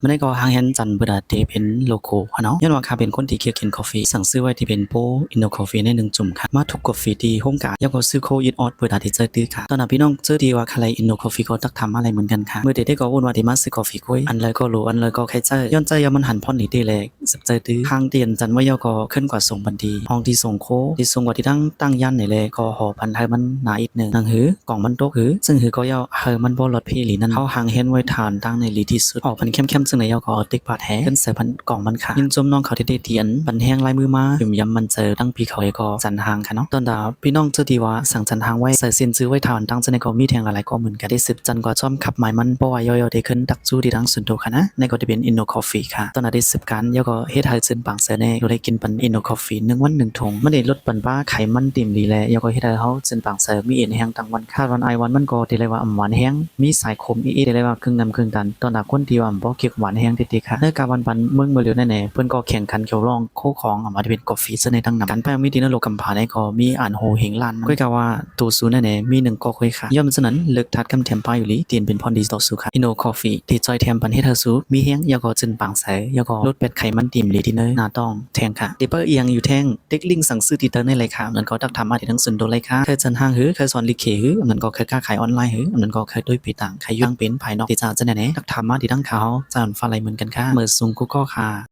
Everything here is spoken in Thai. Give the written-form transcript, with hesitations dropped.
มันได้ก็หางเห็นจันเบดาที่เป็นโลโก้เนาะย้อนว่าข้าเป็นคนที่เคียกินกาแฟสั่งซื้อไว้ที่เป็นโปอินโดกาแฟใน1จุ่มค่ะมาทุกกาแฟที่โฮมกะแล้วก็ซื้อโคอินออดเบดาที่เจอตื้อค่ะตอนนั้นพี่น้องเจอดีว่าใครอินโดกาแฟก็ตักทำอะไรเหมือนกันค่ะเมื่อเด็กได้ก็วุ่นว่าที่มาซื้อกาแฟกุ้ยอันเลยก็รู้อันเลยก็ใครเจอย้อนใจยามันหันพอนนี่ดีแลกสับเจอตื้อทางเตียนจันว่ายาก็ขึ้นกว่าส่งบันดีห้องที่ส่งโคที่ส่งกว่าที่ตั้งยันนี่แลก็หอพันไทยมันหนาอีกนึงนังหือกล่องมันโตหือซึ่งหือก็ยาวมันบ่ลดพี่หลีนั่นเขาหางเห็นไว้ทานตั้งในลีที่สุดออกพันเข้มๆซึ่งในยาก็ติ๊กบาดแผลขึ้นใส่พันกล่องมันค่ะยินจมน้องเขาที่ได้เตียนปันแห้งลายมือมายุ่มยำมันเจอตั้งปีเขาเอก็จันหางค่ะเนาะตอนดาวพี่น้องเจอดีว่าสั่งจันหางไว้ใส่เส้นซื้อไว้ทานตั้งจะในก็มีแทงหลายๆก็เหมือนกันได้สืบจันกว่าชอมขับหมายมันบ่ว่าย่อยๆได้ขึ้นดักจู้ที่ทั้งสุนโตค่ะนะในก็จะเป็นอินโดคอฟฟี่ค่ะตอนนั้นได้สืบกันยาก็เฮ็ดให้ซึ่งบางเสน่ห์ได้กินปันอินโดคอฟฟี่1วัน1ถุงมันได้ลดปันป้าไขมันติ่มดีแลยาก็เฮ็ดให้เฮาซึ่งบางเสมีเอ็นแห้งตั้งวันคาดวันไอวันมันก็ได้เลยว่าหวานแห้งมีสายคมอีได้เลยว่าครึ่งน้ำครึ่งตันตอนนั้นคนที่ว่าบ่เกี่ยวหวานแห้งติดๆค่ะในการวันปันเมืองบ่เหลียวแน่ๆเพิ่นก็แข่งขันเกี่ยวรองโคของออกมาที่เป็นกาแฟซะในทั้งนั้นการแปลมีดีนโลกำพาได้ก็มีอ่านโหเฮงลานก็กะว่าตูซูแน่ๆมี1ก็ค่อยค่ะย่อมฉะนั้นเลิกทัดคำแถมป้าอยู่ลิเตียนเป็นพรดีต่อสู่ค่ะอินโดคอฟฟี่ที่จอยแถมปันเฮ็ดเฮาซูมีแห้งยาก็จึนปังใสยาก็ลดเป็ดไขมันติ่มลีที่เนยหน้าต้องแทงค่ะดิเปอร์เอียงอยู่แทงเด็กลิงสั่งซื้อที่เตอร์ในเลยค่ะมันก็ตักทำมาที่ทั้งสุนโดเลยค่ะเคยจันห้างหือเคยสอนลิเคหือมันก็เคยค้าขายออนไลน์หือมันก็เคยด้วยปีต่างใครย่างเป็นภายนอกที่จะแน่ๆตักทำมาที่ทั้งเขาจะอันฟ้าไหลเหมือนกันค่ะเมื่อซุงกูก็ค่ะ